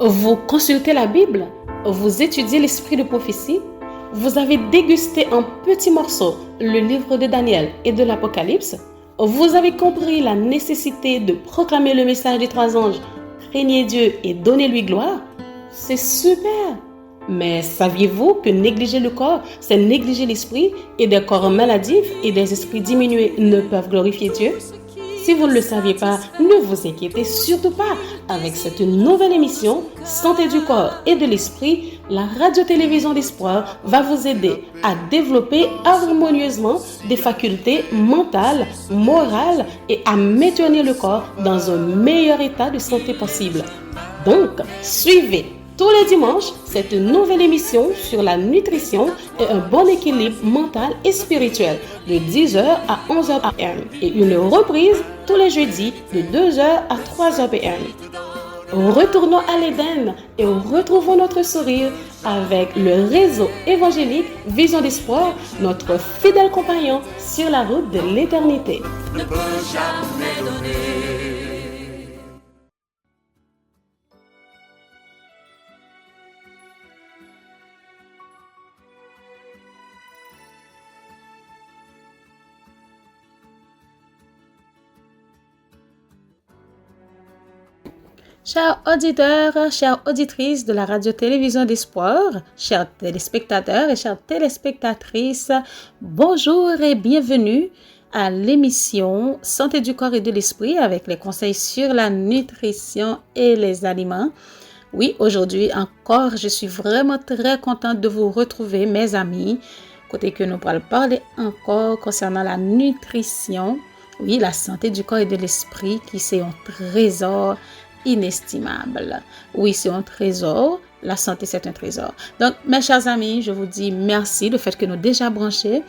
Vous consultez la Bible, vous étudiez l'esprit de prophétie, vous avez dégusté en petits morceaux le livre de Daniel et de l'Apocalypse, vous avez compris la nécessité de proclamer le message des 3 anges, craignez Dieu et donnez-lui gloire. C'est super! Mais saviez-vous que négliger le corps, c'est négliger l'esprit, et des corps maladifs et des esprits diminués ne peuvent glorifier Dieu? Si vous ne le saviez pas, ne vous inquiétez surtout pas. Avec cette nouvelle émission, Santé du corps et de l'esprit, la radio-télévision d'espoir va vous aider à développer harmonieusement des facultés mentales, morales et à maintenir le corps dans un meilleur état de santé possible. Donc, suivez tous les dimanches cette nouvelle émission sur la nutrition et un bon équilibre mental et spirituel de 10h à 11h p.m. et une reprise tous les jeudis de 2h à 3h p.m. Retournons à l'Éden et retrouvons notre sourire avec le réseau évangélique Vision d'Espoir, notre fidèle compagnon sur la route de l'éternité. Ne peut jamais donner. Chers auditeurs, chères auditrices de la radio-télévision d'Espoir, chers téléspectateurs et chères téléspectatrices, bonjour et bienvenue à l'émission Santé du corps et de l'esprit avec les conseils sur la nutrition et les aliments. Oui, aujourd'hui encore, je suis vraiment très contente de vous retrouver, mes amis, côté que nous allons parler encore concernant la nutrition. Oui, la santé du corps et de l'esprit qui c'est un trésor inestimable. Oui, c'est un trésor. La santé, c'est un trésor. Donc, mes chers amis, je vous dis merci du fait que nous déjà branchés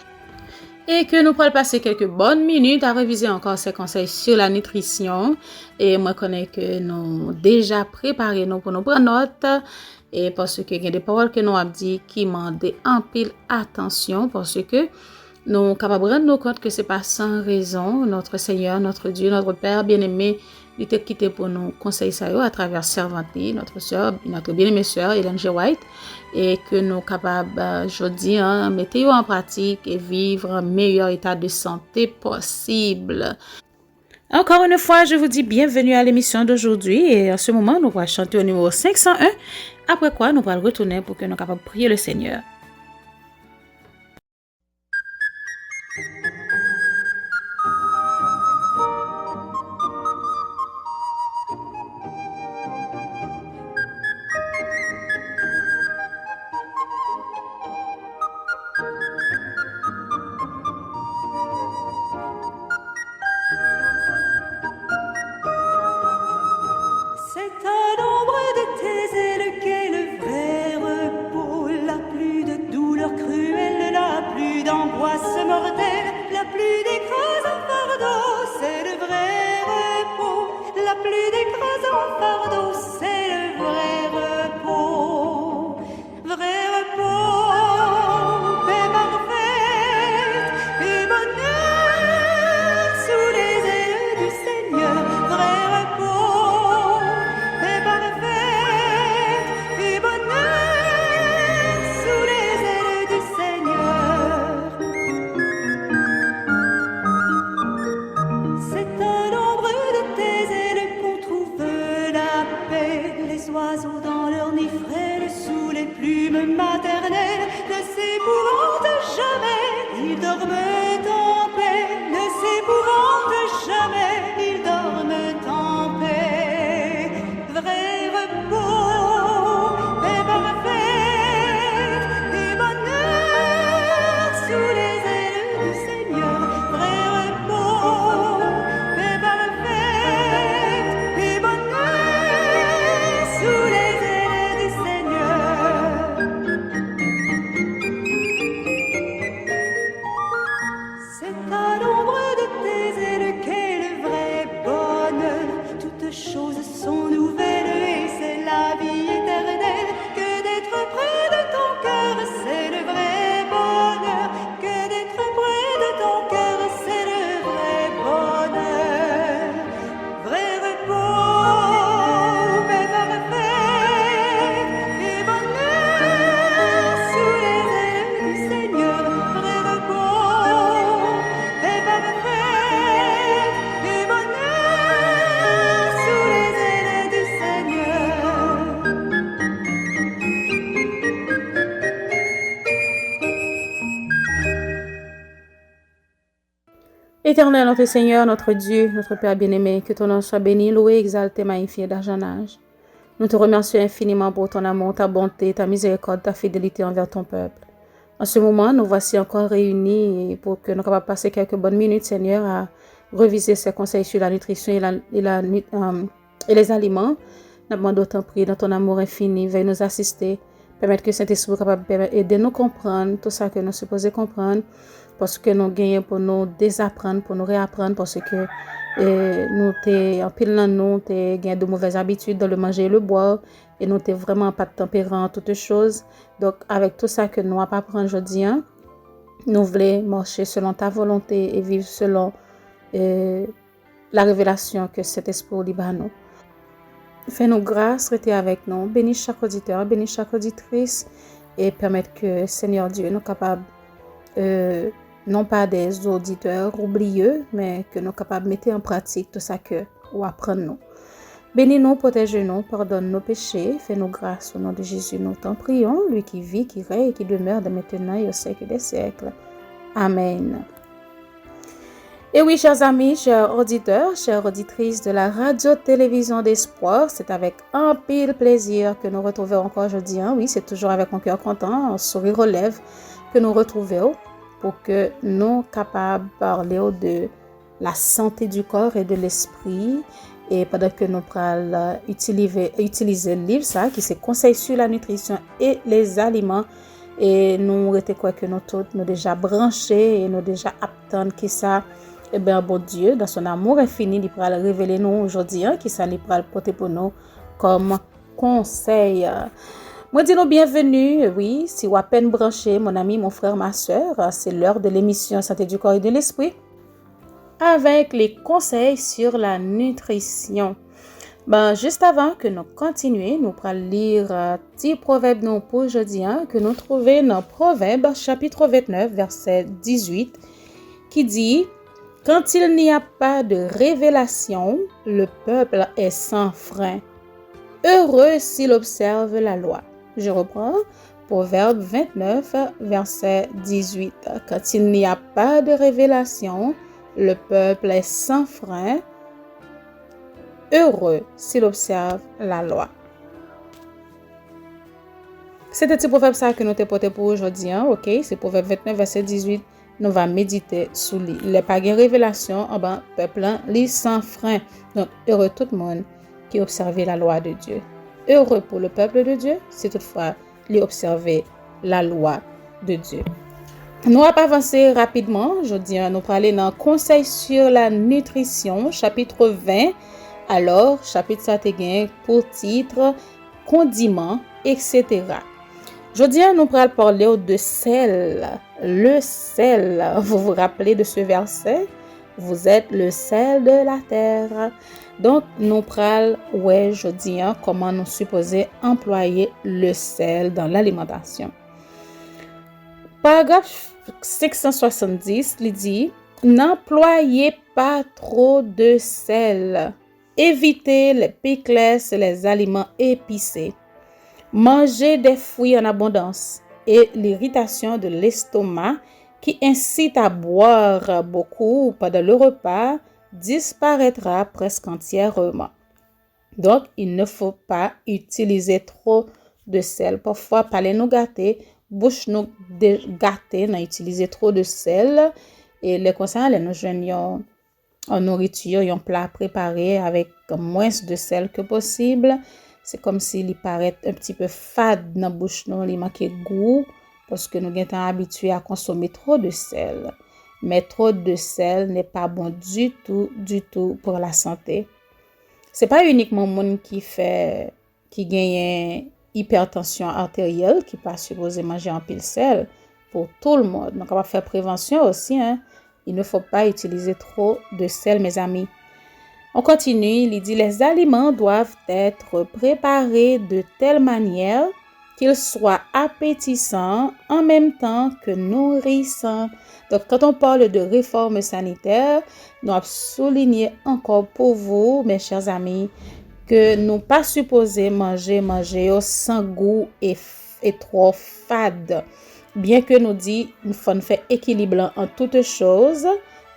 et que nous pourrons passer quelques bonnes minutes à réviser encore ces conseils sur la nutrition. Et moi, je connais que nous déjà préparé nous pour nous prendre note. Et parce que il y a des paroles que nous avons dit qui m'ont en pile attention parce que nous sommes capables de rendre compte que ce n'est pas sans raison. Notre Seigneur, notre Dieu, notre Père bien-aimé, il était quitté pour nous conseiller ça à travers servante, notre sœur, notre bien-aimée sœur, Ellen G. White, et que nous sommes capables, aujourd'hui, mettre en pratique et vivre un meilleur état de santé possible. Encore une fois, je vous dis bienvenue à l'émission d'aujourd'hui et à ce moment, nous allons chanter au numéro 501, après quoi nous allons retourner pour que nous soyons capables de prier le Seigneur. C'est Éternel, notre Seigneur, notre Dieu, notre Père bien-aimé, que ton nom soit béni, loué, exalté, magnifié d'âge en âge. Nous te remercions infiniment pour ton amour, ta bonté, ta miséricorde, ta fidélité envers ton peuple. En ce moment, nous voici encore réunis pour que nous puissions passer quelques bonnes minutes, Seigneur, à reviser ces conseils sur la nutrition et les aliments. Nous demandons autant prier dans ton amour infini, veuille nous assister, permettre que Saint-Esprit soit capable d'aider nous comprendre tout ça que nous sommes supposés comprendre, parce que nous gagnons pour nous désapprendre, pour nous réapprendre, parce que nous t'es en pile dans nous, t'es gagné de mauvaises habitudes dans le manger et le boire, et nous t'es vraiment pas de tempérament en toutes choses. Donc, avec tout ça que nous avons appris aujourd'hui, nous voulons marcher selon ta volonté et vivre selon la révélation que cet esprit libère nous. Fais-nous grâce, restez avec nous, bénis chaque auditeur, bénis chaque auditrice, et permettre que, Seigneur Dieu, nous capables non pas des auditeurs oublieux, mais que nous sommes capables de mettre en pratique tout ça que nous apprenons. Bénis-nous, protège-nous, pardonne nos péchés, fais-nous grâce au nom de Jésus. Nous t'en prions, lui qui vit, qui règne et qui demeure de maintenant et au siècle des siècles. Amen. Et oui, chers amis, chers auditeurs, chères auditrices de la radio-télévision d'espoir, c'est avec un pile plaisir que nous retrouvons encore aujourd'hui. Oui, c'est toujours avec un cœur content, un sourire aux lèvres que nous retrouvons pour que nous capables de parler de la santé du corps et de l'esprit. Et pendant que nous allons utiliser le livre, ça, qui c'est Conseils sur la nutrition et les aliments. Et nous étions quoi que nous tous, nous déjà branchés et nous déjà attendons que ça, eh bien, bon Dieu, dans son amour infini, il pourra le révéler nous aujourd'hui, qui ça, il pourra le porter pour nous comme conseil. Moi, dis-nous bienvenue, oui, si vous à peine branché, mon ami, mon frère, ma soeur, c'est l'heure de l'émission Santé du corps et de l'esprit, avec les conseils sur la nutrition. Juste avant que nous continuions, nous allons lire un petit proverbe nous pour aujourd'hui, que nous trouvons dans Proverbe, chapitre 29, verset 18, qui dit « Quand il n'y a pas de révélation, le peuple est sans frein. Heureux s'il observe la loi. » Je reprends, Proverbe 29, verset 18. « Quand il n'y a pas de révélation, le peuple est sans frein. Heureux s'il observe la loi. » C'est un petit proverbe ça que nous t'ai porté pour aujourd'hui. Ok, c'est Proverbe 29, verset 18. Nous allons méditer sous lui. Il n'y a pas de révélation, peuple, lui sans frein. Donc, heureux tout le monde qui observe la loi de Dieu. Heureux pour le peuple de Dieu, si toutefois, lui observer la loi de Dieu. Nous allons avancer rapidement. Aujourd'hui, nous allons aller dans Conseil sur la nutrition, chapitre 20. Alors, chapitre ça te gagne pour titre condiments, etc. Aujourd'hui, nous allons parler de sel. Le sel. Vous vous rappelez de ce verset? Vous êtes le sel de la terre. Donc, nous allons voir aujourd'hui comment nous supposons employer le sel dans l'alimentation. Paragraphe 570, il dit « N'employez pas trop de sel. Évitez les pickles et les aliments épicés. Mangez des fruits en abondance et l'irritation de l'estomac qui incite à boire beaucoup pendant le repas disparaîtra presque entièrement. » Donc, il ne faut pas utiliser trop de sel. Parfois, palais nous gâter, bouche nous gâter, n'a utiliser trop de sel. Et les conseils, nous joignons en nourriture, un plat préparé avec moins de sel que possible. C'est comme s'il paraît un petit peu fade dans la bouche, nous, il manque goût parce que nous sommes habitués à consommer trop de sel. Mais trop de sel n'est pas bon du tout pour la santé. C'est pas uniquement monde qui gagne hypertension artérielle qui pas supposé manger en pile sel, pour tout le monde. Donc on va faire prévention aussi. Il ne faut pas utiliser trop de sel, mes amis. On continue, il dit les aliments doivent être préparés de telle manière qu'ils soient appétissants en même temps que nourrissants. Donc, quand on parle de réforme sanitaire, nous avons souligné encore pour vous, mes chers amis, que nous pas supposés manger sans goût et trop fade. Bien que nous dit, il faut faire équilibre en toutes choses,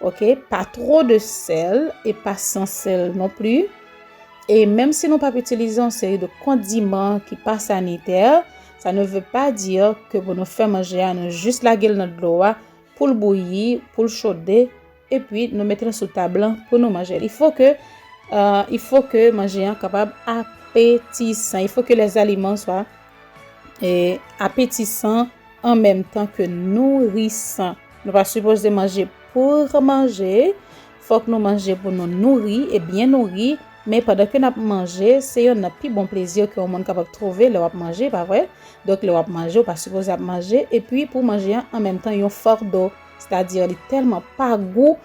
OK? Pas trop de sel et pas sans sel non plus. Et même si nous pas utiliser une série de condiments qui pas sanitaires, ça ne veut pas dire que pour nous faire manger, nous juste la gueule dans de l'eau pour le bouillir, pour le chauder et puis nous mettre sous table pour nous manger. Il faut que manger un capable appétissant. Il faut que les aliments soient appétissants en même temps que nourrissants. Nous pas supposé manger pour manger. Faut que nous mangions pour nous nourrir et bien nourrir. Mais pendant que nous mangeons, c'est un plus bon plaisir que monde capable de trouver le manger, pas vrai? Donc le manger, pas supposé manger et puis pour manger en même temps, un fort d'eau, c'est-à-dire il est tellement pas goût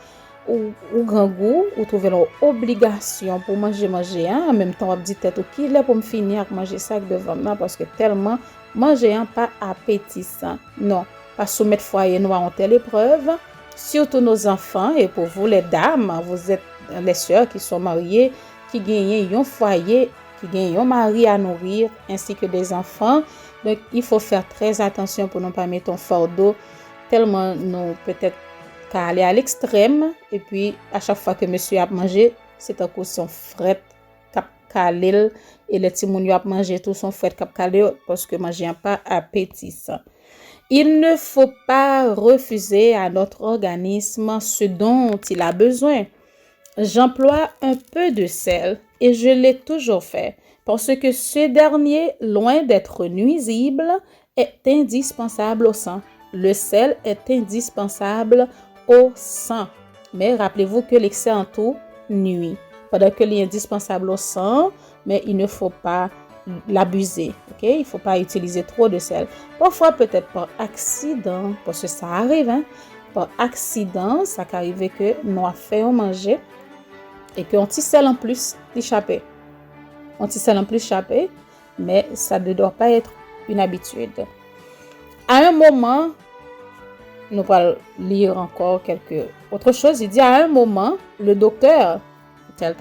ou grand goût, ou trouver l'obligation pour manger en même temps on dit tête qui là pour me finir avec manger ça devant moi parce que tellement manger pas appétissant. Non, pas soumettre foyer noir en telle épreuve, surtout nos enfants et pour vous les dames, vous êtes les sœurs qui sont mariées, qui gagnent un foyer, qui gagnent un mari à nourrir ainsi que des enfants. Donc il faut faire très attention pour ne pas mettre un fardeau tellement nous peut-être qu'à aller à l'extrême et puis à chaque fois que monsieur a mangé, c'est un coup son fret cap calel et les petits moun a mangé tout son fret cap calé parce que manger pas appétissant. Il ne faut pas refuser à notre organisme ce dont il a besoin. J'emploie un peu de sel et je l'ai toujours fait parce que ce dernier, loin d'être nuisible, est indispensable au sang. Le sel est indispensable au sang. Mais rappelez-vous que l'excès en tout nuit. Pendant que il est indispensable au sang, mais il ne faut pas l'abuser. OK? Il ne faut pas utiliser trop de sel. Parfois, peut-être par accident, parce que ça arrive, par accident, ça arrive que nous avons fait manger et qu'on petit sel en plus échappé. Un petit sel en plus échappé, mais ça ne doit pas être une habitude. À un moment, nous allons lire encore quelque autre chose. Il dit à un moment, le docteur tel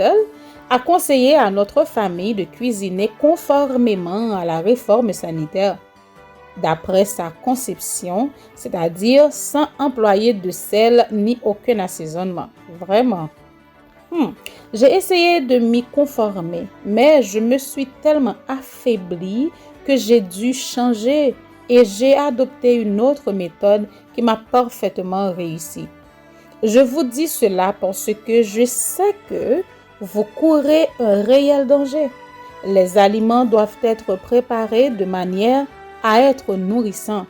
a conseillé à notre famille de cuisiner conformément à la réforme sanitaire d'après sa conception, c'est-à-dire sans employer de sel ni aucun assaisonnement. Vraiment. J'ai essayé de m'y conformer, mais je me suis tellement affaiblie que j'ai dû changer et j'ai adopté une autre méthode qui m'a parfaitement réussi. Je vous dis cela parce que je sais que vous courez un réel danger. Les aliments doivent être préparés de manière à être nourrissants.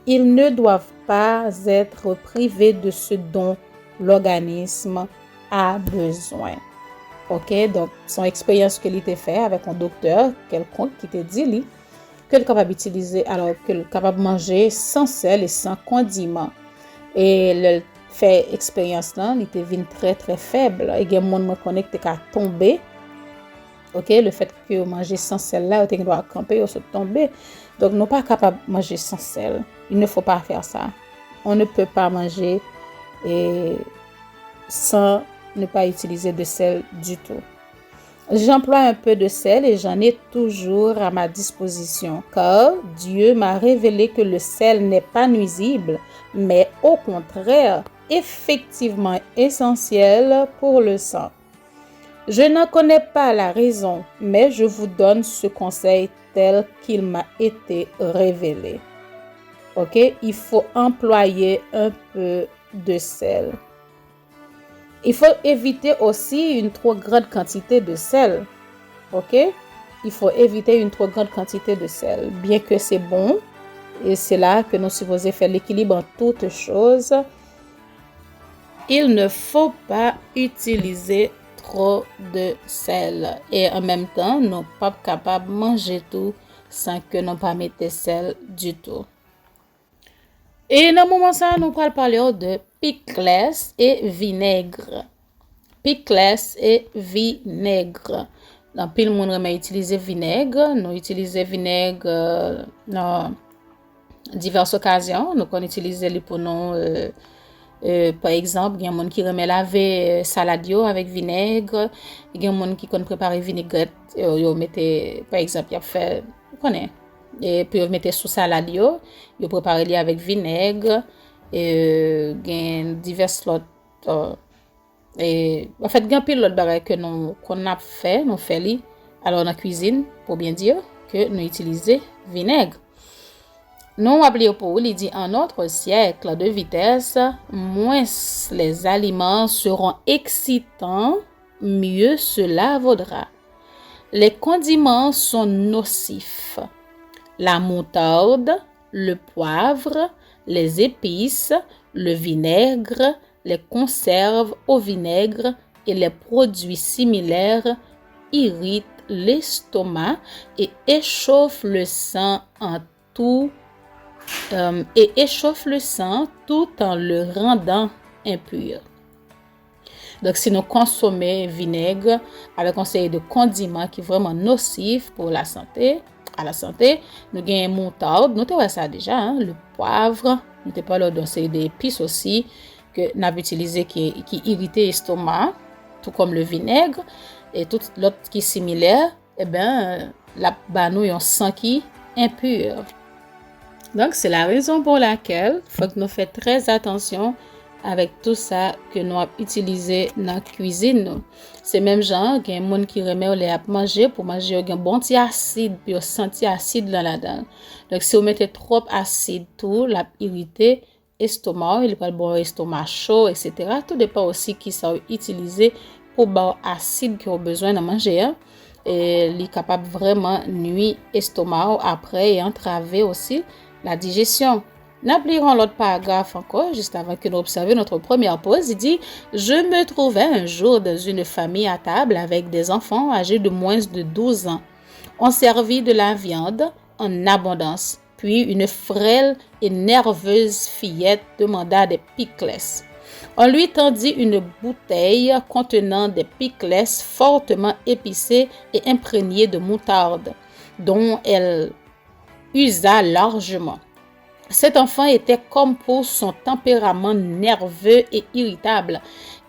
Ils ne doivent pas être privés de ce dont l'organisme a besoin. OK, donc son expérience qu'il était fait avec un docteur quelconque qui te dit que le capable d'utiliser alors que le capable de manger sans sel et sans condiments. Et le fait expérience là, il était venu très très faible et il monde me connecté qu'à tomber. OK, le fait que manger sans sel là, on doit camper ou se tomber. Donc nous pas capable de manger sans sel. Il ne faut pas faire ça. On ne peut pas manger sans ne pas utiliser de sel du tout. J'emploie un peu de sel et j'en ai toujours à ma disposition car Dieu m'a révélé que le sel n'est pas nuisible, mais au contraire, effectivement essentiel pour le sang. Je n'en connais pas la raison, mais je vous donne ce conseil tel qu'il m'a été révélé. OK? Il faut employer un peu de sel. Il faut éviter aussi une trop grande quantité de sel. OK? Il faut éviter une trop grande quantité de sel. Bien que c'est bon, et c'est là que nous sommes supposés faire l'équilibre en toutes choses, il ne faut pas utiliser trop de sel. Et en même temps, nous ne sommes pas capables de manger tout sans que nous ne pas mettre sel du tout. Et dans ce moment ça, nous allons parler de pickles et vinaigre. Pickles et vinaigre. Dans pile monde remet utiliser vinaigre, nous utilisons vinaigre dans diverses occasions. Nous connaissons utiliser pour nous par exemple, il y a des gens qui remet laver salade avec vinaigre, il y a des gens qui connaissent préparer vinaigrette, ils mettent par exemple, il a fait connaît et puis ils mettent sous salade ils préparent avec vinaigre et gain diverses autres Et en fait, il y a un peu l'autre bagage que qu'on a fait, nous fait li, alors dans la cuisine, pour bien dire, que nous utilisons vinaigre. Nous rappelons pour il dit en notre siècle de vitesse, moins les aliments seront excitants, mieux cela vaudra. Les condiments sont nocifs. La moutarde, le poivre, les épices, le vinaigre, les conserves au vinaigre et les produits similaires irritent l'estomac et échauffent le sang tout en le rendant impur. Donc, si nous consommons vinaigre avec un série de condiments qui est vraiment nocif pour la santé, nous avons moutarde, nous avons ça déjà, le poivre, nous avons pas l'autre série d'épices aussi que nous avons utilisé qui irrite l'estomac, tout comme le vinaigre et tout l'autre qui est similaire, nous avons un sang qui est impur. Donc, c'est la raison pour laquelle il faut que nous fassions très attention avec tout ça que nous avons utilisé dans la cuisine. C'est même genre, il y a des gens qui remettent les à manger pour manger un bon petit acide, puis on senti acide dans la dent. Donc, si vous mettez trop acide, tout, la irrité, estomac, il pas bon estomac chaud, etc. Tout dépend aussi qui ça utilisé pour bon acide que vous avez besoin de manger. Et il est capable vraiment nuire estomac après et entraver aussi la digestion. N'oublions l'autre paragraphe encore, juste avant que nous observions notre première pause. Il dit « Je me trouvais un jour dans une famille à table avec des enfants âgés de moins de 12 ans. On servit de la viande en abondance. Puis une frêle et nerveuse fillette demanda des pickles. On lui tendit une bouteille contenant des pickles fortement épicés et imprégnés de moutarde, dont elle usa largement. Cet enfant était comme pour son tempérament nerveux et irritable,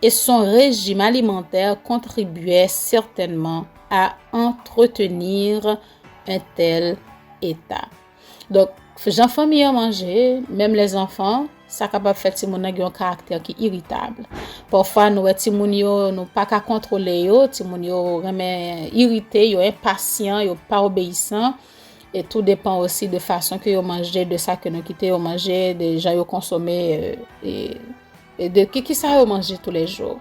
et son régime alimentaire contribuait certainement à entretenir un tel état. Donc, j'en famille à manger, même les enfants, ça capable faire ti moun nan un caractère qui irritable. Parfois nous ti moun yo nous pas qu'à contrôler yo, ti moun yo vraiment irrité, yo impatient, yo pas obéissant. Et tout dépend aussi de façon que vous mangez, de ça que nous quittons, vous mangez, de gens vous consommez et de qui ça vous mangez tous les jours.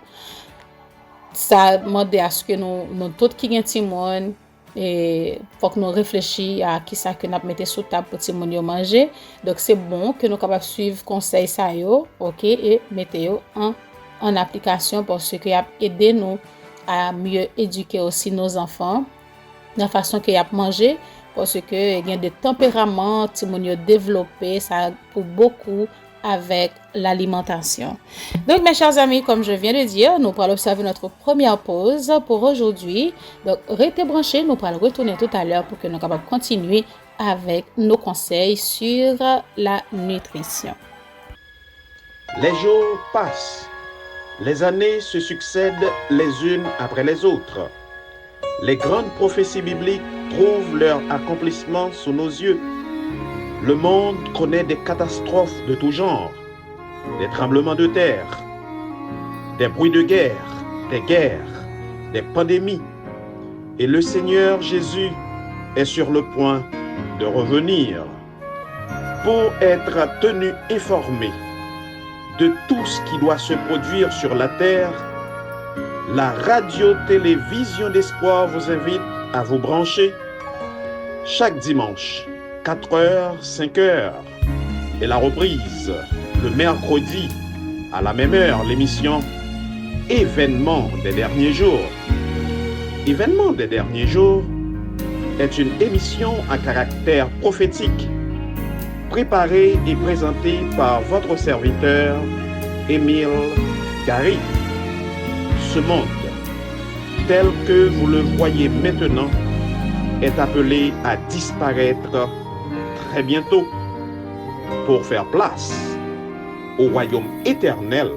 Ça demande à ce que nous tous qui gagne ti monde et faut que nous réfléchissions à qui ça que nous mettez sous table pour ti monde yo manger. Donc c'est bon que nous capable suivre conseil ça yo, OK, et mettez yo en application parce que y a aider nous à mieux éduquer aussi nos enfants de la façon que y a manger. Parce que il y a des tempéraments qui sont développés, ça pour beaucoup avec l'alimentation. Donc mes chers amis, comme je viens de dire, nous allons observer notre première pause pour aujourd'hui. Donc restez branchés, nous allons retourner tout à l'heure pour que nous puissions continuer avec nos conseils sur la nutrition. Les jours passent, les années se succèdent les unes après les autres. Les grandes prophéties bibliques trouvent leur accomplissement sous nos yeux. Le monde connaît des catastrophes de tout genre, des tremblements de terre, des bruits de guerre, des pandémies. Et le Seigneur Jésus est sur le point de revenir pour être tenu informé de tout ce qui doit se produire sur la terre. La radio-télévision d'espoir vous invite à vous brancher chaque dimanche, 4h, 5h, et la reprise le mercredi à la même heure, l'émission Événements des derniers jours. Événements des derniers jours est une émission à caractère prophétique, préparée et présentée par votre serviteur Émile Gary. Ce monde, tel que vous le voyez maintenant, est appelé à disparaître très bientôt pour faire place au royaume éternel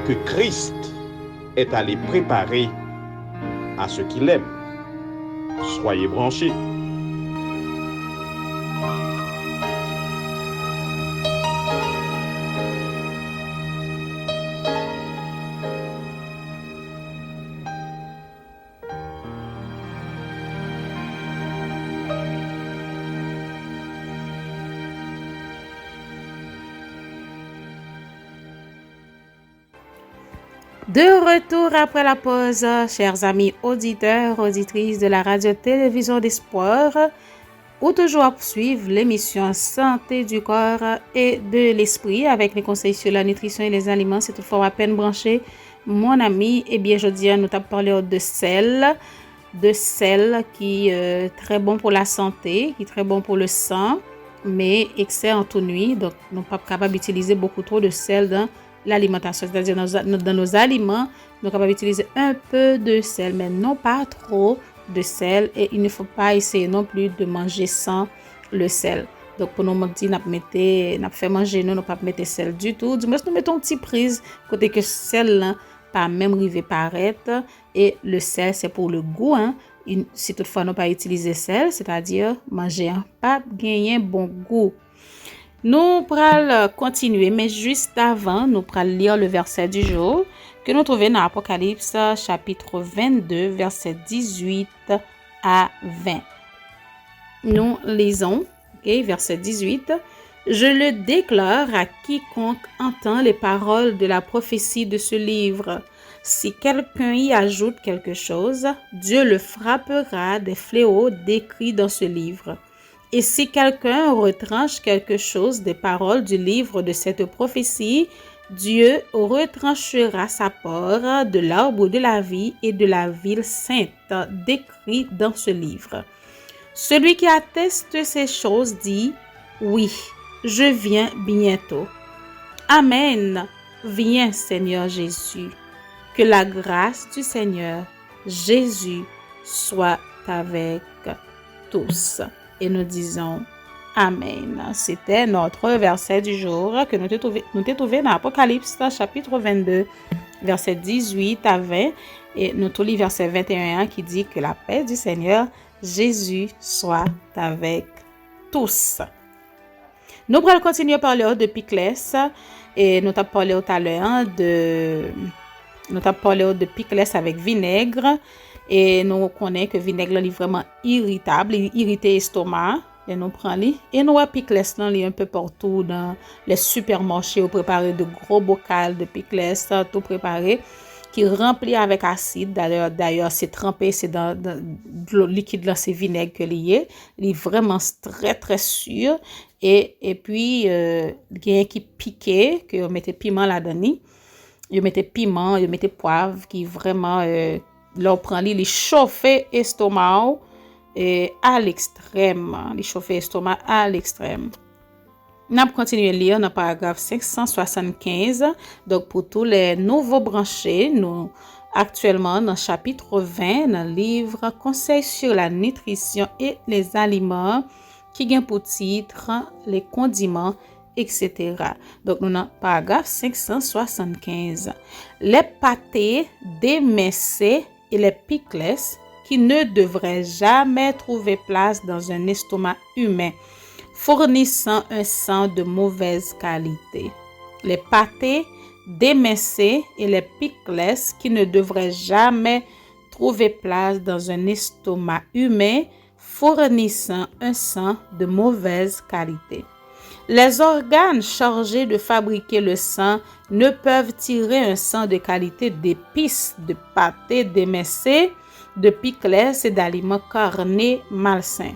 que Christ est allé préparer à ceux qui l'aiment. Soyez branchés. De retour après la pause, chers amis auditeurs, auditrices de la radio-télévision d'Espoir, ou toujours à poursuivre l'émission Santé du corps et de l'esprit avec les conseils sur la nutrition et les aliments. C'est toutefois à peine branché, mon ami. Eh bien, je dis, nous t'avons parlé de sel qui est très bon pour la santé, qui est très bon pour le sang, mais excès en toute nuit. Donc, nous ne sommes pas capables d'utiliser beaucoup trop de sel dans l'alimentation, c'est-à-dire dans nos aliments, nous sommes capables d'utiliser un peu de sel, mais non pas trop de sel, et il ne faut pas essayer non plus de manger sans le sel. Donc pour nous dire n'a fait manger nous pas mettre sel du tout, du moins nous mettons une petite prise côté que sel là pas même river paraître, et le sel c'est pour le goût hein. Si toutefois nous pas utiliser sel, c'est-à-dire manger pas gagner bon goût. Nous pourrons continuer, mais juste avant, nous pourrons lire le verset du jour que nous trouvons dans Apocalypse chapitre 22, verset 18 à 20. Nous lisons, verset 18. « Je le déclare à quiconque entend les paroles de la prophétie de ce livre. Si quelqu'un y ajoute quelque chose, Dieu le frappera des fléaux décrits dans ce livre. Et si quelqu'un retranche quelque chose des paroles du livre de cette prophétie, Dieu retranchera sa part de l'arbre de la vie et de la ville sainte décrit dans ce livre. Celui qui atteste ces choses dit, oui, je viens bientôt. Amen. Viens, Seigneur Jésus. Que la grâce du Seigneur Jésus soit avec tous. Et nous disons Amen. C'était notre verset du jour que nous t'ai trouvé dans Apocalypse chapitre 22, verset 18 à 20. Et nous trouvons verset 21 qui dit que la paix du Seigneur Jésus soit avec tous. Nous allons continuer à parler de Picles. Et nous avons parlé tout à l'heure de Picles avec vinaigre. Et nous connaissons que le vinaigre est vraiment irritable, il irrite l'estomac. Et nous prenons et nous avons Picles un peu partout dans les supermarchés. On prépare de gros bocaux de Picles, tout préparé, qui rempli avec acide. D'ailleurs, c'est trempé, c'est dans le liquide là, c'est vinaigre que lié. Il est vraiment très très sûr. Et puis, il y a qui piqué, que on mettait piment là-dedans. Vous mettez piment, vous mettez poivre, qui vraiment, là, on prend les chauffer estomac et à l'extrême. Les chauffer estomac à l'extrême. Nous allons continuer à lire dans le paragraphe 575. Donc, pour tous les nouveaux branchés, nous, actuellement, dans le chapitre 20, dans le livre Conseils sur la nutrition et les aliments, qui gagne pour titre les condiments, etc. Donc, nous avons paragraphe 575. Les pâtés d'émincé et les picles qui ne devraient jamais trouver place dans un estomac humain, fournissant un sang de mauvaise qualité. Les pâtés d'émincé et les picles qui ne devraient jamais trouver place dans un estomac humain, fournissant un sang de mauvaise qualité. Les organes chargés de fabriquer le sang ne peuvent tirer un sang de qualité d'épices, de pâtés d'émincé, de picles et d'aliments carnés malsains.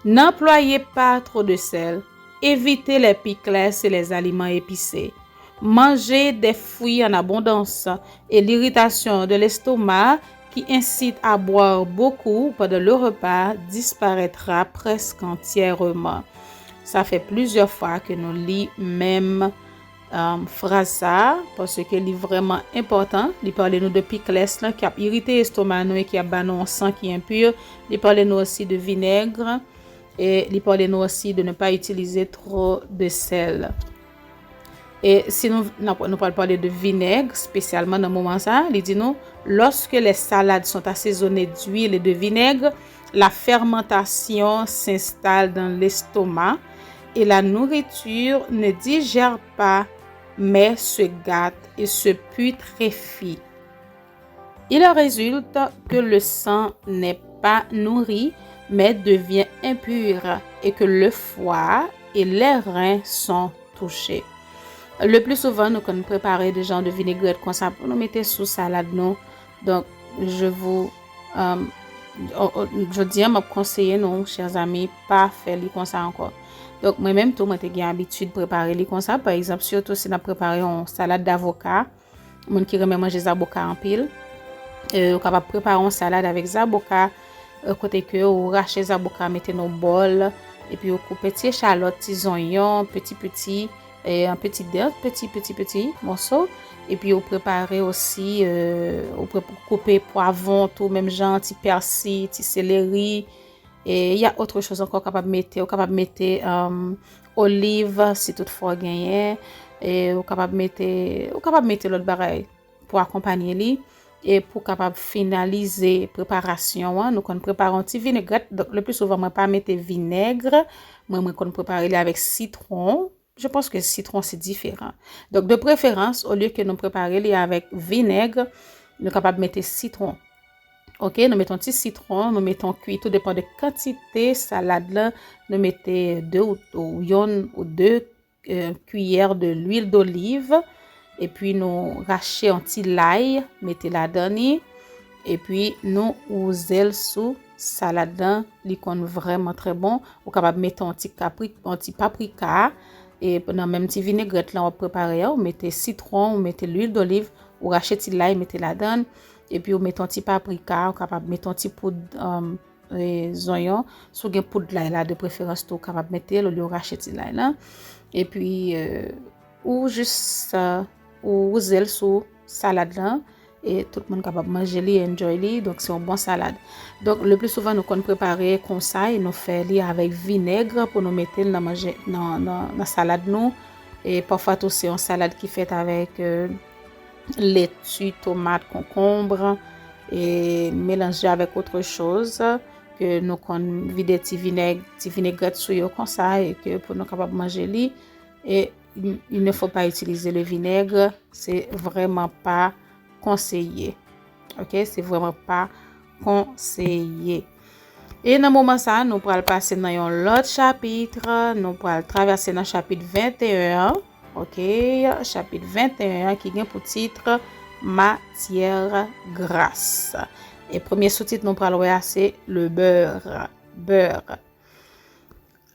N'employez pas trop de sel. Évitez les picles et les aliments épicés. Mangez des fruits en abondance et l'irritation de l'estomac qui incite à boire beaucoup pendant le repas disparaîtra presque entièrement. Ça fait plusieurs fois que nous lisons même phrase ça parce que c'est vraiment important. Il parle nous de picles qui a irrité l'estomac et qui a banni un sang qui est impur. Il parle nous aussi de vinaigre et il parle nous aussi de ne pas utiliser trop de sel. Et si nous parlons de vinaigre, spécialement dans le moment ça, il dit nous, lorsque les salades sont assaisonnées d'huile et de vinaigre, la fermentation s'installe dans l'estomac et la nourriture ne digère pas, mais se gâte et se putréfie. Il en résulte que le sang n'est pas nourri, mais devient impur et que le foie et les reins sont touchés. Le plus souvent, nous qu'on préparer des genres de vinaigrette comme ça pour nous mettre sous salade non. Donc, je vous je dis à me conseiller non, chers amis, pas faire li comme ça encore. Donc, moi-même, tout, moi, j'ai l'habitude de préparer li comme ça. Par exemple, surtout si nous préparons une salade d'avocat, mon qui remet manger des avocats en pile. Ou capable préparer une salade avec des avocats, côté que ou racher des avocats, mettez dans bol, et puis vous coupez petits échalotes, petits oignons, petit, et un petit dent, petit morceau. Et puis vous préparez aussi, vous couper poivron, tout, même genre, petit persil, petit céleri. Et il y a autre chose encore capable de mettre olive si toutefois gagné. Et vous capable de mettre l'autre bagaille pour accompagner lui. Et pour capable finaliser préparation nous qu'on prépare un petit vinaigrette. Donc le plus souvent moi pas mettre vinaigre, moi qu'on préparer avec citron. Je pense que citron c'est différent. Donc de préférence au lieu que nous préparer avec vinaigre, nous capable de mettre citron. OK, nous mettons un petit citron, nous mettons cuit, tout dépend de quantité salade là, nous mettez 2 cuillères de l'huile d'olive. Et puis nous racher un petit l'ail, mettez la dedans et puis nous ousel sous salade li kon vraiment très bon. Ou capable mettre un petit paprika et dans même petit vinaigrette là on préparer, ou mettez citron, ou mettez l'huile d'olive, ou racher petit l'ail, mettez la dedans et puis ou mettez un petit paprika, ou capable mettre un petit poudre oignons, sous gen poudre l'ail là de préférence tout capable mettre le racher petit l'ail là et puis ou juste ou zèle sous salade là et tout le monde capable manger li enjoy li donc c'est une bonne salade. Donc le plus souvent nous qu'on préparer comme ça et nous faire li avec vinaigre pour nous mettre dans manger dans salade nous et parfois aussi une salade qui fait avec laitue, tomate, concombre et mélanger avec autre chose que nous qu'on vider petit vinaigrette sur yo comme ça et que pour nous capable manger li et il ne faut pas utiliser le vinaigre, c'est vraiment pas conseillé. OK, c'est vraiment pas conseillé. Et dans moment ça, nous pourrons passer dans un autre chapitre, nous pourrons traverser dans chapitre 21. OK, chapitre 21 qui vient pour titre matière grasse. Et premier sous-titre nous pourrons voir c'est le beurre.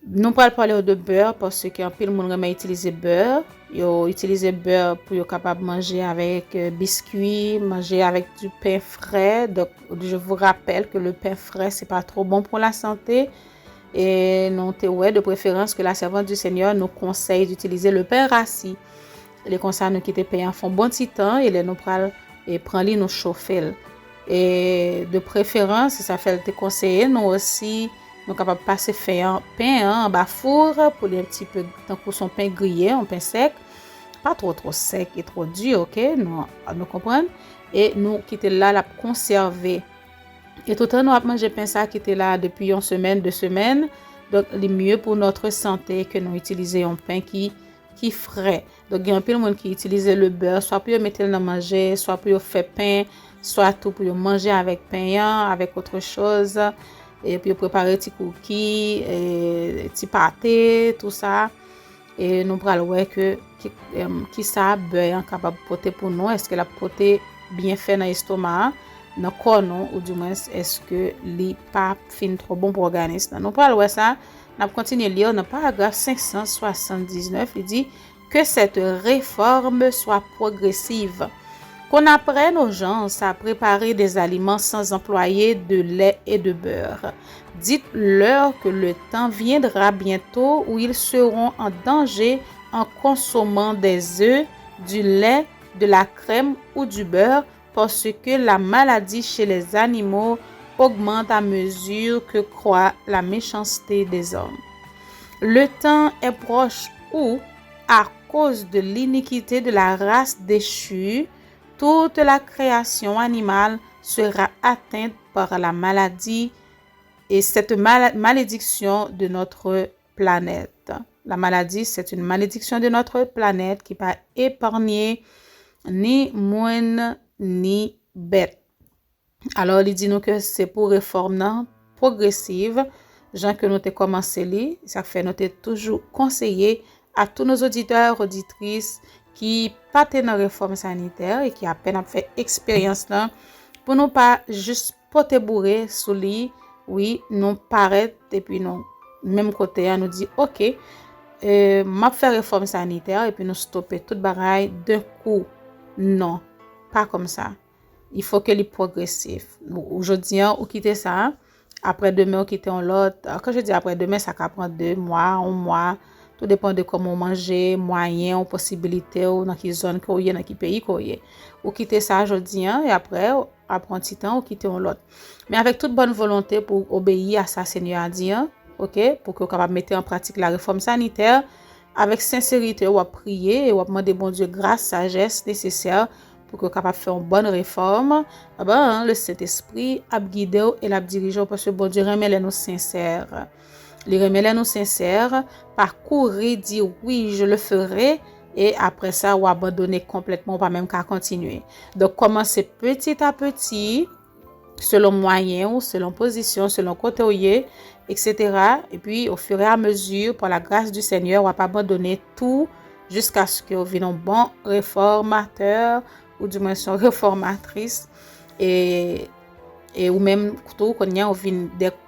Nous parler de beurre parce que en pile monde aime utiliser beurre. Yo utiliser beurre pour yo capable manger avec biscuits, manger avec du pain frais. Donc je vous rappelle que le pain frais c'est pas trop bon pour la santé et non de préférence que la servante du Seigneur nous conseille d'utiliser le pain rassis. Les conseils nous quitter pain en font bon petit temps et les nous pral et prend li nous chauffer. Et de préférence ça fait te conseiller nous aussi nous capable passer pain en bas four pour un petit peu tant que son pain grillé, un pain sec, pas trop sec et trop dur, OK, nous comprendre et nous quitter là la conserver. Et tout le temps nous a manger pain ça qui était là depuis une semaine, 2 semaines. Donc le mieux pour notre santé que nous utiliser un pain qui frais. Donc il y a un peu de monde qui utilise le beurre soit pour mettre dans manger, soit pour faire pain, soit tout pour manger avec pain avec autre chose. Et puis préparer petit cookies et petit pâté tout ça et nous pral voir que qui ça beurre capable porter pour nous est-ce que la porter bien fait dans l'estomac dans corps non ou du moins est-ce que li pas fin trop bon pour l'organisme nous pral voir ça n'a continuer lire dans paragraphe 579 il dit que cette réforme soit progressive. Qu'on apprenne aux gens à préparer des aliments sans employer de lait et de beurre. Dites-leur que le temps viendra bientôt où ils seront en danger en consommant des œufs, du lait, de la crème ou du beurre parce que la maladie chez les animaux augmente à mesure que croît la méchanceté des hommes. Le temps est proche où, à cause de l'iniquité de la race déchue, toute la création animale sera atteinte par la maladie et cette malédiction de notre planète. La maladie, c'est une malédiction de notre planète qui va épargner ni moine ni bête. Alors, il dit nous que c'est pour réforme progressive, gens que nous t'ai commencé li, ça fait nous t'ai toujours conseillé à tous nos auditeurs, auditrices qui partent dans la réforme sanitaire et qui à peine fait expérience là, pour nous pas juste porter bourré sous lit, oui, nous paraître et puis nous, même côté, nous dit, ok, m'a fait réforme sanitaire et puis nous stopper toute bagaille d'un coup. Non, pas comme ça. Il faut que les progressif. Aujourd'hui, on quitte ça. Après demain, on quitte l'autre. Quand je dis après demain, ça peut prendre 2 mois, 1 mois. Tout dépend de comment on mange, moyens, possibilités, ou dans quelle zone qu'on y est, dans quel pays qu'on y est. On quitte ça aujourd'hui et après un petit temps, on quitte l'autre. Mais avec toute bonne volonté pour obéir à ça, Seigneur a dit, ok, pour qu'on capable mettre en pratique la réforme sanitaire, avec sincérité, on va prier et on va demander bon Dieu grâce, sagesse nécessaire pour qu'on capable faire une bonne réforme. Le Saint-Esprit a guidé et l'a dirigé parce que bon Dieu remet les nous sincères. Les remet les nous sincères, parcourir, dire oui, je le ferai. Et après ça, ou abandonner complètement, pas même qu'à continuer. Donc, commencer petit à petit, selon moyen ou selon position, selon côté où il est, etc. Et puis, au fur et à mesure, par la grâce du Seigneur, on va pas abandonner tout jusqu'à ce qu'on vienne un bon réformateur ou du moins une réformatrice et ou même tout qu'on y a ou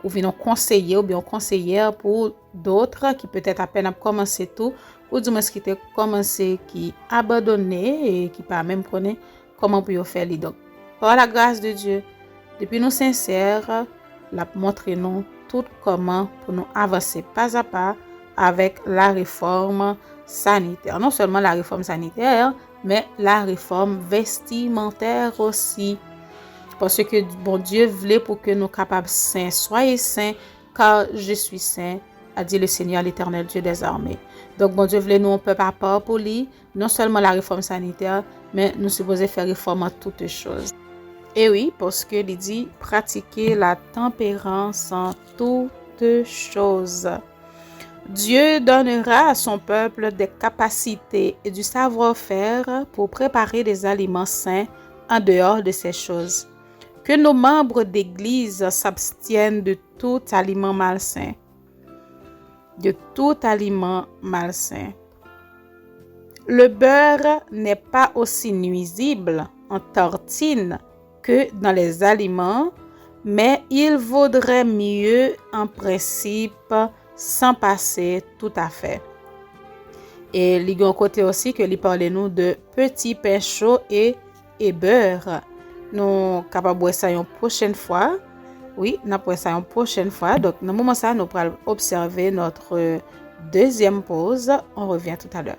vient conseiller ou bien conseillère pour d'autres qui peut-être à peine à commencer tout ou du moins qui était commencé qui abandonné et qui pas même connaît comment pour faire les donc par la grâce de Dieu depuis nous sincères la montrer nous tout comment pour nous avancer pas à pas avec la réforme sanitaire. Non seulement la réforme sanitaire, mais la réforme vestimentaire aussi. Parce que bon Dieu voulait pour que nous capables saints, soyez saints, car je suis saint, a dit le Seigneur l'Éternel Dieu des armées. Donc bon Dieu voulait nous un peu par part pour lui, non seulement la réforme sanitaire, mais nous supposons faire réforme en toutes choses. Et oui, parce que il dit pratiquer la tempérance en toutes choses. Dieu donnera à son peuple des capacités et du savoir-faire pour préparer des aliments sains en dehors de ces choses. Que nos membres d'Église s'abstiennent de tout aliment malsain. De tout aliment malsain. Le beurre n'est pas aussi nuisible en tartine que dans les aliments, mais il vaudrait mieux en principe sans passer tout à fait. Et il y a un côté aussi que lui parle nous de petits pains chauds et beurre. Nous sommes capables de voir ça une prochaine fois. Oui, nous allons ça une prochaine fois. Donc, dans le moment ça, nous allons observer notre deuxième pause. On revient tout à l'heure.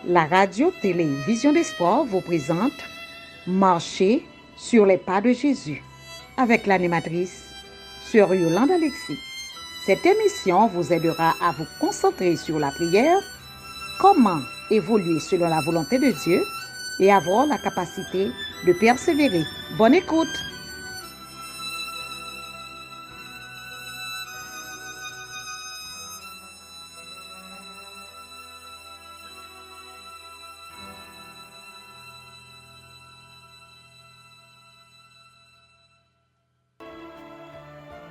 La radio-télévision d'espoir vous présente Marcher sur les pas de Jésus avec l'animatrice Sœur Yolande Alexis. Cette émission vous aidera à vous concentrer sur la prière, comment évoluer selon la volonté de Dieu et avoir la capacité de persévérer. Bonne écoute!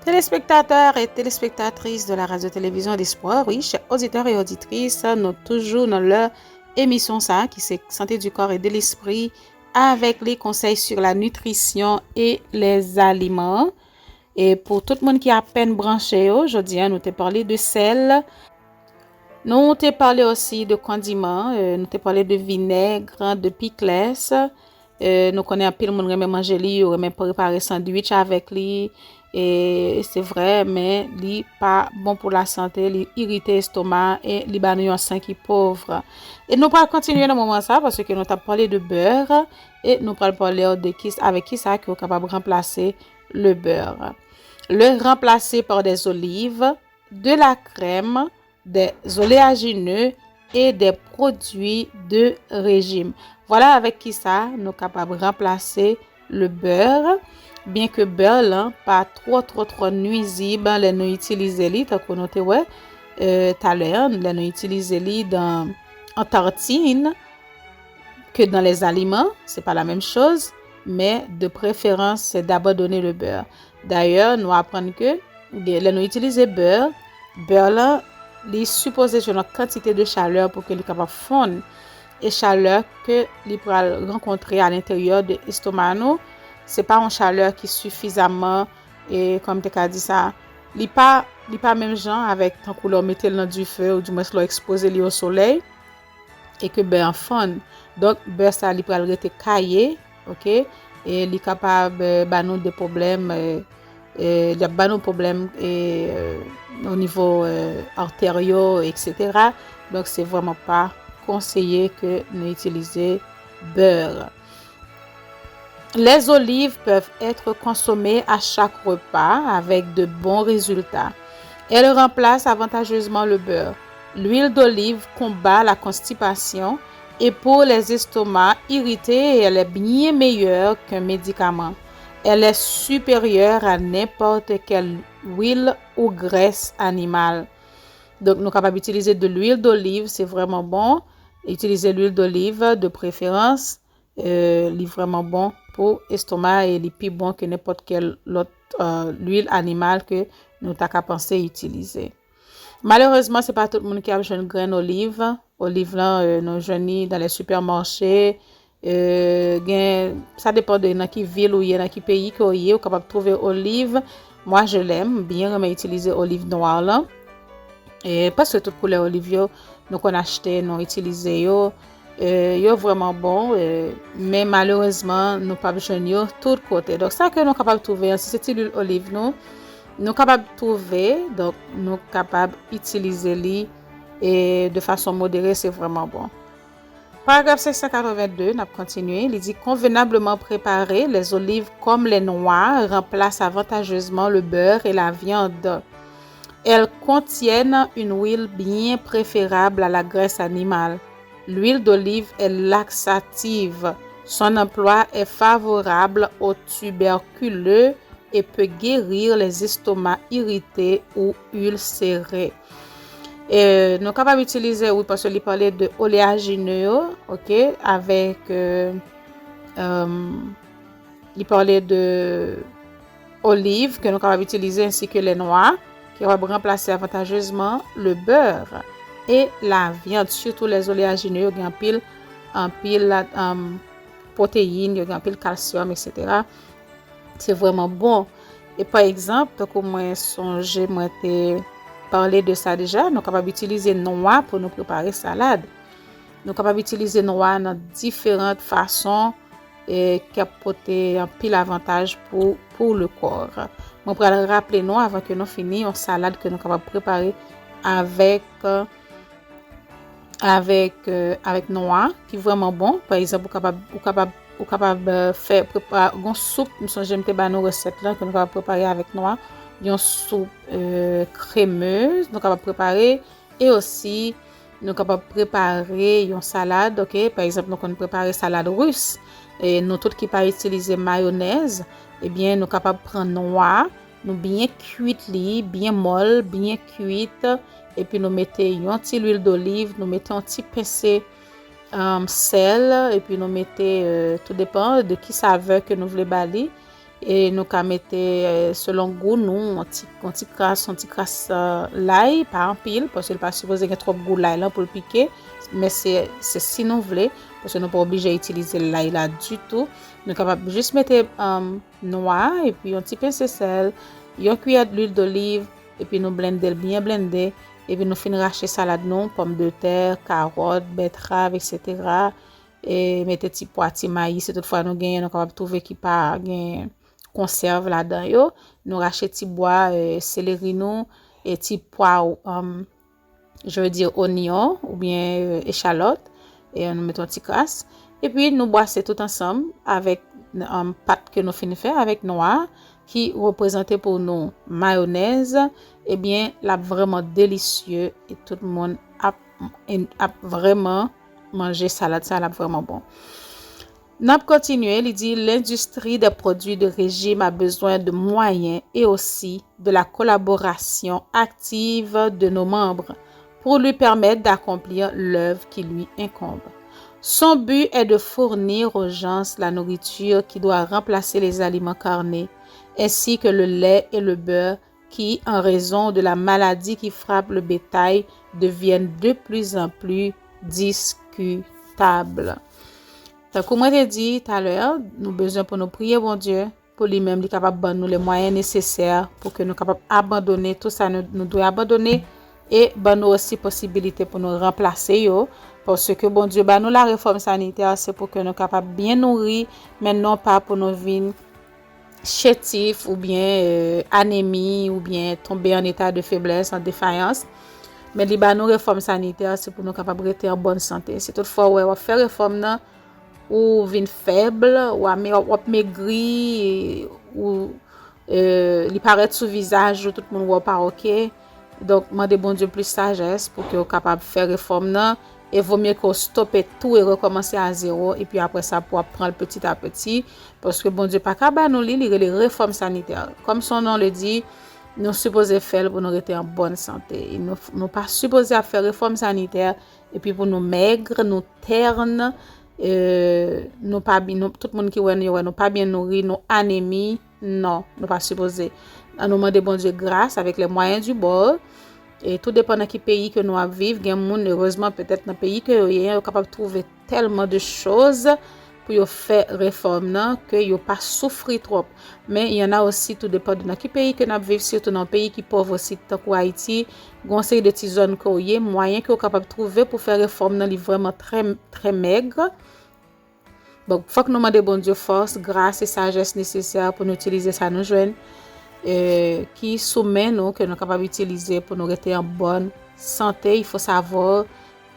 Téléspectateurs et téléspectatrices de la radio-télévision d'espoir, oui, chers auditeurs et auditrices, nous toujours dans leur émission ça, qui c'est Santé du corps et de l'esprit, avec les conseils sur la nutrition et les aliments. Et pour tout le monde qui a à peine branché aujourd'hui, nous t'ai parlé de sel, nous t'ai parlé aussi de condiments, nous t'ai parlé de vinaigre, de pickles. Nous connaissons un peu le monde qui manger lui, ou même préparer sandwich avec lui. Et c'est vrai, mais li pas bon pour la santé, li irrite l'estomac et li ba nou yon sang qui pauvre. Et nous pas continuer dans moment ça parce que nous t'a parlé de beurre et nous pas parler de avec qui ça qui est capable de remplacer le beurre. Le remplacer par des olives, de la crème, des oléagineux et des produits de régime. Voilà avec qui ça nous capable de remplacer le beurre. Bien que beurre là pas trop nuisible les nous utiliser li tant qu'on noté ouais tout à l'heure les nous utiliser li dans en tartine que dans les aliments, c'est pas la même chose, mais de préférence c'est d'abandonner le beurre. D'ailleurs, nous apprenons que nous utilisons beurre là, il est supposé jouer une quantité de chaleur pour que il capable fondre et chaleur que il pourra rencontrer à l'intérieur de l'estomac nous, c'est pas une chaleur qui suffisamment et comme tu as dit ça, il pas même genre avec tant que l'on mettait dans du feu ou du moins l'on exposer lui au soleil et que beurre fond. Donc beurre ça il pourra rester caillé, OK, et il est capable bah nous des problèmes il y a pas de problème au niveau artériaux, etc. Donc, c'est vraiment pas conseillé que nous utilisions beurre. Les olives peuvent être consommées à chaque repas avec de bons résultats. Elles remplacent avantageusement le beurre. L'huile d'olive combat la constipation et pour les estomacs irrités, elle est bien meilleure qu'un médicament. Elle est supérieure à n'importe quelle huile ou graisse animale. Donc, nous sommes capables d'utiliser de l'huile d'olive, c'est vraiment bon. Utiliser l'huile d'olive de préférence, est vraiment bon pour l'estomac et il est plus bon que n'importe quelle autre huile animale que nous avons pensé utiliser. Malheureusement, c'est pas tout le monde qui a une graine d'olive. Olive là, nous joignons dans les supermarchés. Ça dépend de dans quelle ville ou dans quel pays que vous êtes capable de trouver olive. Moi je l'aime bien, mais utiliser olive noire là et parce que toute couleur olive nous qu'on acheter nous utiliser yo vraiment bon mais malheureusement nous pas besoin tout côté. Donc ça que nous capable trouver si c'est l'huile olive nous capable trouver, donc nous capable utiliser li et de façon modérée, c'est vraiment bon. Paragraphe 582, n'a continué, il dit convenablement préparées, les olives comme les noix remplacent avantageusement le beurre et la viande. Elles contiennent une huile bien préférable à la graisse animale. L'huile d'olive est laxative. Son emploi est favorable aux tuberculeux et peut guérir les estomacs irrités ou ulcérés. Et nous sommes capables d'utiliser, oui, parce qu'il parlait de oléagineux, ok, avec, il parlait de olive que nous sommes capables d'utiliser ainsi que les noix, qui vont remplacer avantageusement le beurre et la viande, surtout les oléagineux, il y a en pile protéines, il y a en pile calcium, etc. C'est vraiment bon. Et par exemple, comme moi songe, moi t'ai parlé de ça déjà, nous sommes capables d'utiliser noix pour nous préparer salade. Nous sommes capables d'utiliser noix dans différentes façons et qui apportent un pile avantage pour le corps. Moi pour rappeler nous avant que nous finissions une salade que nous sommes capables de préparer avec noix qui est vraiment bon. Par exemple, ou capable faire préparer une soupe, nous j'aime une recette là que nous capable préparer avec noix, une soupe crémeuse, nous capable préparer et aussi nous capable préparer une salade, OK, par exemple nous préparer salade russe et nous tout qui pas utiliser mayonnaise, eh bien nous capable prendre noix, nous bien cuite bien molle, bien cuite et puis nous mettons une petite huile d'olive, nous mettons un petit pincé sel et puis nous mettons tout dépend de qui saveur que nous voulons bali et nous mettons selon goût nous un petit crasse l'ail pas en pile parce qu'il pas supposé qu'il y ait trop de goût l'ail là pour le piquer mais c'est si nous voulons parce que nous pas obligé d'utiliser l'ail là du tout nous capable juste mettre noix et puis un petit pincé sel une cuillère d'huile d'olive et puis nous bien blender et puis nous finissons racher salade non pommes de terre carottes betterave etc. et mettre petit pois petit maïs toutefois nous gagne nous capable trouver qui pas gagne conserve là-dedans yo nous racher petit bois céleri nous et petit pois je veux dire oignon ou bien échalote et nous mettons petit crasse et puis nous boisser tout ensemble avec pâte que nous finissons faire avec noix qui représentait pour nous mayonnaise eh bien là vraiment délicieux et tout le monde a vraiment mangé salade ça là vraiment bon. N'a continué, il dit l'industrie des produits de régime a besoin de moyens et aussi de la collaboration active de nos membres pour lui permettre d'accomplir l'œuvre qui lui incombe. Son but est de fournir aux gens la nourriture qui doit remplacer les aliments carnés, ainsi que le lait et le beurre qui, en raison de la maladie qui frappe le bétail, deviennent de plus en plus discutables. Comme je t'ai dit tout à l'heure, nous avons besoin pour nous prier, bon Dieu, pour lui-même, il est capable de nous les moyens nécessaires pour que nous soyons capables d'abandonner tout ça, nous devons abandonner et nous aussi possibilité pour nous remplacer, yo, parce que bon Dieu, nous la réforme sanitaire, c'est pour que nous soyons capables de bien nourrir, mais non pas pour nous venir chétif ou bien anémie ou bien tomber en état de faiblesse, en défaillance. Mais les nos réformes sanitaires, c'est pour nous capables de rester en bonne santé. Si toutefois, on fait réforme, ou vin faible, ou maigri, ou il paraît sous visage, tout le monde voit pas ok. Donc, demandez bon Dieu plus sagesse pour que vous capable de faire réforme. Et vaut mieux qu'on stoppe tout et recommencer à zéro. Et puis après ça, pour prendre petit à petit. Parce que bon Dieu, pas qu'à nous lire les réformes sanitaires. Comme son nom le dit, nous supposons faire pour nous rester en bonne santé. Nous pas supposés faire réforme sanitaire. Et puis pour nous maigres, nous ternes, nous pas bien, tout le monde qui nous pas bien nourris, nous anémie. Non, nous pas supposés. Nous demander bon Dieu grâce avec les moyens du bord. Et tout dépend de quel pays que nous vivons. Il y a des gens, heureusement, peut-être dans le pays que ils sont capables de trouver tellement de choses pour faire réforme, que ils pas souffrir trop. Mais il y en a aussi, tout dépend de quel pays que nous vivons, surtout dans un pays qui est pauvre aussi, tant qu'Haïti, il y a des petites zones que y a moyen que vous capable de trouver pour faire réforme, est vraiment très, très maigre. Donc, il faut que nous demandions bon Dieu force, grâce et sagesse nécessaires pour nous utiliser ça nous joindre. Qui soumet nous que nous sommes capables d'utiliser pour nous rester en bonne santé. Il faut savoir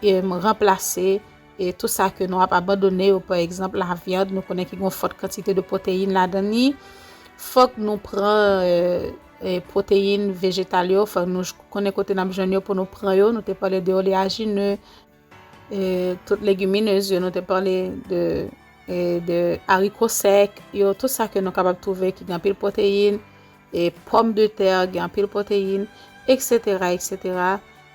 remplacer et tout ça que nous avons abandonné, par exemple la viande, nous connaissons qu'il y a une forte quantité de protéines là-dedans. Il faut que nous prenions protéines végétales, il faut que nous connaissions que nous avons pour nous prendre. Nous avons parlé de oléagineux, toutes légumineuses, nous avons parlé de haricots secs, tout ça que nous sommes capables de trouver qui a un peu de protéines. Et pommes de terre, il y a un peu de protéines, etc., etc.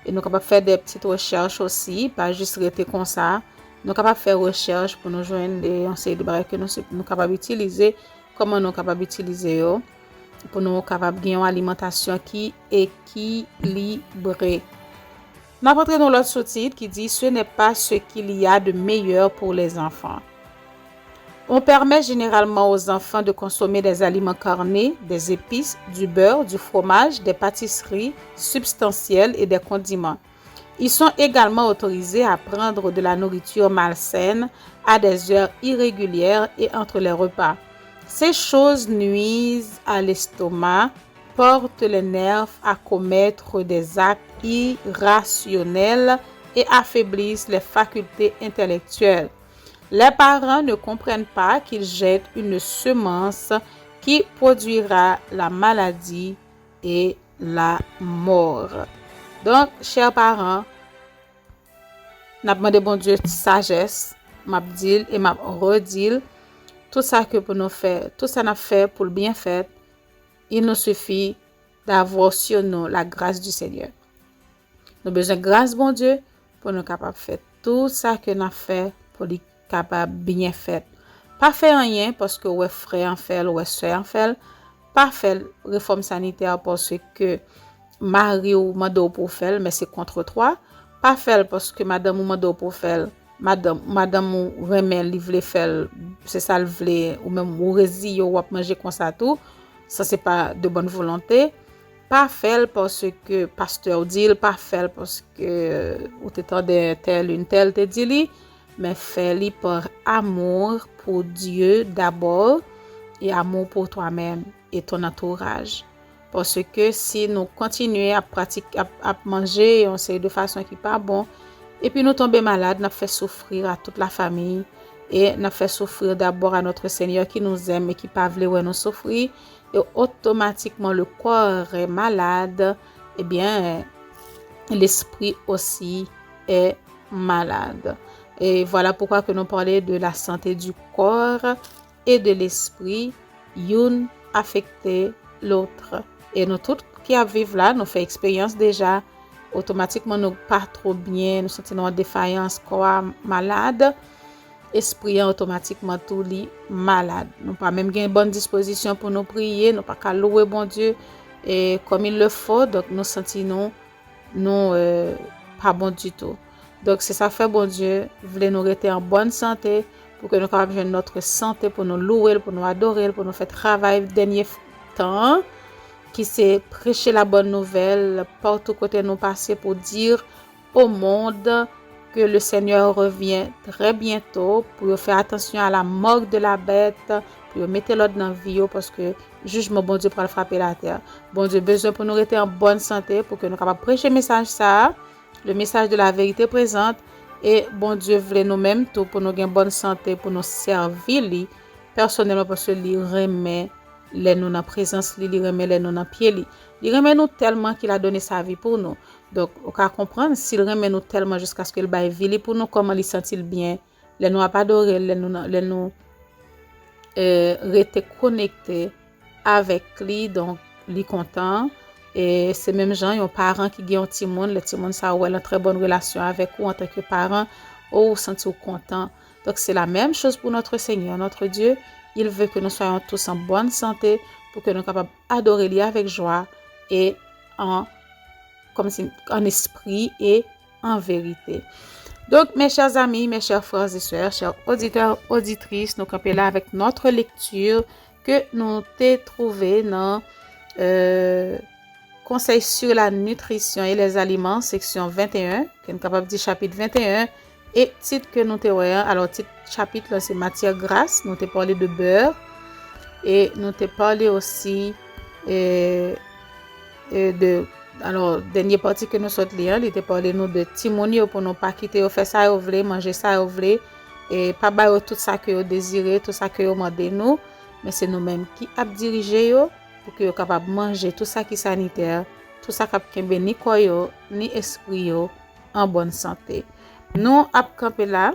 Et nous sommes capables de faire des petites recherches aussi, pas juste rester comme ça. Nous sommes capables de faire recherches pour nous joindre et essayer de voir que nous sommes capables d'utiliser, comment nous sommes capables d'utiliser, pour nous capables de gagner une alimentation qui est équilibrée. Nous avons entré dans l'autre sous-titre qui dit « Ce n'est pas ce qu'il y a de meilleur pour les enfants ». On permet généralement aux enfants de consommer des aliments carnés, des épices, du beurre, du fromage, des pâtisseries substantielles et des condiments. Ils sont également autorisés à prendre de la nourriture malsaine à des heures irrégulières et entre les repas. Ces choses nuisent à l'estomac, portent les nerfs à commettre des actes irrationnels et affaiblissent les facultés intellectuelles. Les parents ne comprennent pas qu'ils jettent une semence qui produira la maladie et la mort. Donc, chers parents, n'a demandé bon Dieu sagesse, m'a dit et m'a redit tout ça que pour nous faire, tout ça n'a fait pour le bien fait. Il nous suffit d'avoir sur nous la grâce du Seigneur. Nous avons besoin de grâce bon Dieu pour nous capables de faire tout ça que nous avons fait pour lui capable bien fait. Pas faire rien parce que ouais frère en fait, ouais soeur en fait. Pas faire réforme sanitaire parce que mari ou madame pour faire, mais c'est contre toi. Pas faire parce que madame ou madame pour faire, madame ou remet livre faire, c'est ça le vle ou même ou resi ou manger comme ça tout. Ça c'est pas de bonne volonté. Pas faire parce que pasteur dit, pas faire parce que ou t'étendais une telle te dit, mais fais-le par amour pour Dieu d'abord et amour pour toi-même et ton entourage. Parce que si nous continuons à pratiquer, à manger, on sait de façon qui n'est pas bon, et puis nous tombons malades, nous fait souffrir à toute la famille et nous fait souffrir d'abord à notre Seigneur qui nous aime et qui pas veut nous souffrir, et automatiquement le corps est malade, et bien l'esprit aussi est malade. Et voilà pourquoi que nous parlons de la santé du corps et de l'esprit, une affecté l'autre. Et nous tous qui vivons là, nous faisons expérience déjà, automatiquement nous pas trop bien, nous sentons en défaillance, quoi, malade. esprit automatiquement tout li malade. Nous pas même gain bonne disposition pour nous prier, nous pas qu'à louer bon Dieu et comme il le faut, donc nous sentons nous pas bon du tout. Donc c'est ça fait bon Dieu voulait nous rester en bonne santé pour que nous capables de notre santé pour nous louer, pour nous adorer, pour nous faire travail dernier temps qui c'est prêcher la bonne nouvelle partout côté nous passer pour dire au monde que le Seigneur revient très bientôt pour faire attention à la mort de la bête, pour mettre l'ordre dans la vie parce que jugement bon Dieu pour le frapper la terre. Bon Dieu besoin pour nous rester en bonne santé pour que nous capables prêcher le message ça, le message de la vérité présente et bon Dieu voulait nous-mêmes tout pour nous gagner bonne santé pour nous servir lui personnellement parce que lui remet les nous dans présence lui remet les nous dans pied lui. Il remet nous tellement qu'il a donné sa vie pour nous. Donc, on peut comprendre s'il remet nous tellement jusqu'à ce qu'il baille vie pour nous, comment il sentit bien. Les nous a pas adoré, les nous rester connectés avec lui, donc lui content. Et c'est même gens, ils ont parents qui ont un petit monde, les petits monde ça a une très bonne relation avec vous en tant que parents, ou sentir content. Donc, c'est la même chose pour notre Seigneur, notre Dieu. Il veut que nous soyons tous en bonne santé pour que nous soyons capables d'adorer lui avec joie et en esprit et en vérité. Donc, mes chers amis, mes chers frères et sœurs, chers auditeurs, auditrices, nous campons là avec notre lecture que nous t'ai trouvé dans Conseil sur la nutrition et les aliments, section 21, qui est capable de dire chapitre 21, et titre que nous t'ai alors titre chapitre là, c'est matière grasse, nous t'ai parlé de beurre, et nous t'ai parlé aussi alors dernière partie que nous sommes lire, il était parlé nous de timonio pour nous pas quitter faire ça vous voulez manger ça vous voulez et pas bailler tout ça que vous désirez tout ça que vous demandez nous mais c'est nous-mêmes qui a dirigé yo pour que vous capable manger tout ça qui sanitaire tout ça qui kembe ni corps yo ni esprit yo en bonne santé. Nous à camper là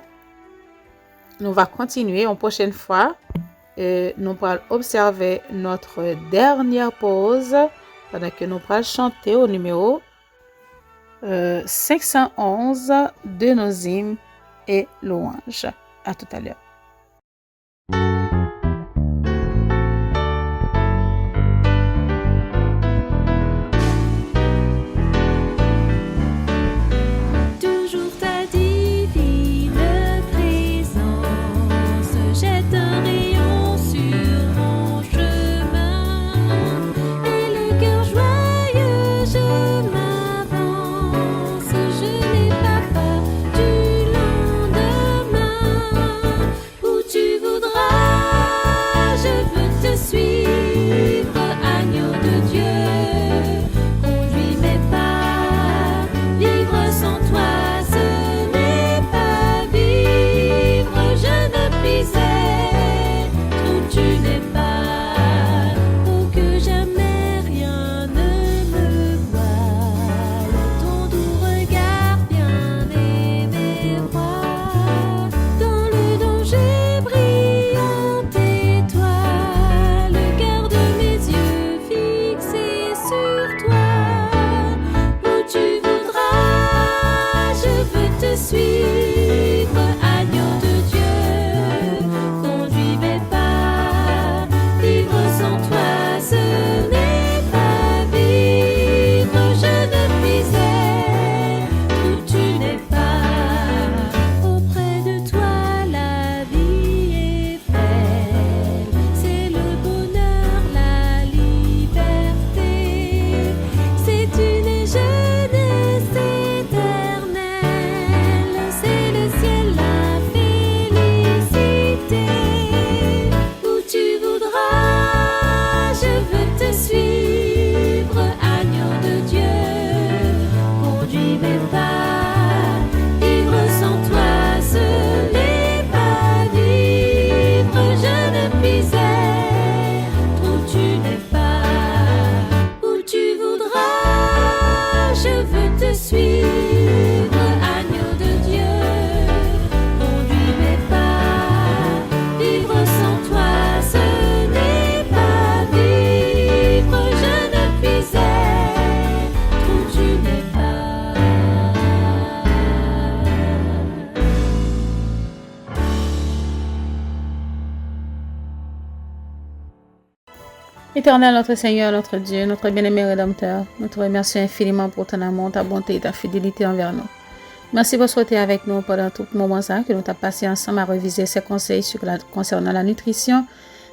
nous va continuer en prochaine fois nous allons observer notre dernière pause pendant que nous allons chanter au numéro 511 de nos hymnes et louanges. À tout à l'heure. Toujours ta divine présence jette un rayon sur mon chemin et le cœur joyeux je m'avance, je n'ai pas peur du lendemain. Éternel, notre Seigneur, notre Dieu, notre bien-aimé Rédempteur, nous te remercions infiniment pour ton amour, ta bonté et ta fidélité envers nous. Merci pour ce que tu es avec nous pendant tout le moment ça, que nous t'avons passé ensemble à réviser ces conseils concernant la nutrition.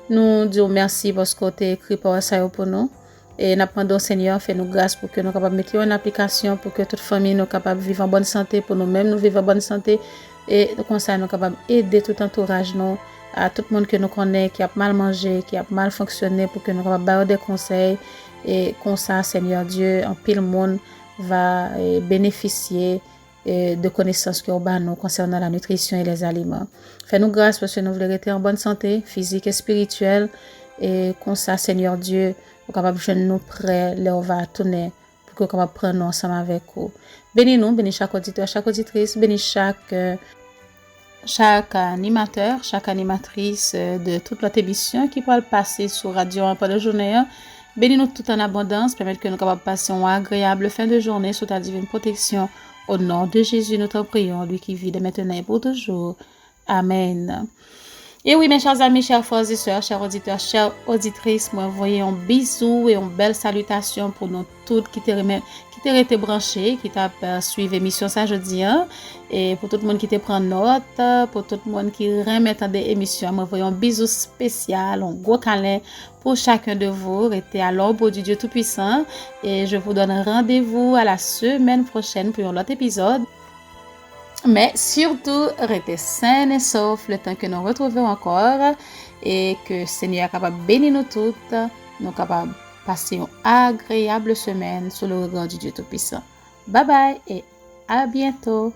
Nous disons merci parce que tu as écrit pour ça pour nous. Et nous demandons, Seigneur, fais-nous grâce pour que nous soyons capables de mettre en application, pour que toute famille nous capable de vivre en bonne santé, pour nous-mêmes nous vivre en bonne santé. Et comme ça, nous sommes capables d'aider tout entourage, nous, à tout le monde que nous connaissons, qui a mal mangé, qui a mal fonctionné, pour que nous soyons capables de des conseils. Et comme ça, Seigneur Dieu, en pile monde va bénéficier de connaissances que nous concernant la nutrition et les aliments. Fais-nous grâce parce que nous voulons être en bonne santé, physique et spirituelle. Et comme ça, Seigneur Dieu, nous sommes capables de nous prêts, là on va tourner, pour que nous soyons prendre ensemble avec vous. Bénis-nous, bénis chaque auditeur, chaque auditrice, bénis chaque animateur, chaque animatrice de toute notre émission qui pourra passer sur Radio pendant la journée. Bénis-nous tout en abondance, permettre que nous soyons capables de passer une agréable fin de journée sous ta divine protection. Au nom de Jésus, nous te prions, lui qui vit de maintenant et pour toujours. Amen. Et oui, mes chers amis, chers frères et sœurs, chers auditeurs, chères auditrices, moi, voyez un bisou et une belle salutation pour nous toutes qui t'ont été branchées, qui t'a suivi l'émission ça jeudi, et pour tout le monde qui te prend note, pour tout le monde qui remet des émissions, moi, voyons un bisou spécial, un gros câlin pour chacun de vous. Restez à l'ombre du Dieu Tout-Puissant, et je vous donne rendez-vous à la semaine prochaine pour un autre épisode. Mais surtout, restez sains et saufs le temps que nous retrouvons encore et que le Seigneur est capable de bénir nous toutes, nous capables de passer une agréable semaine sous le regard du Dieu Tout-Puissant. Bye bye et à bientôt.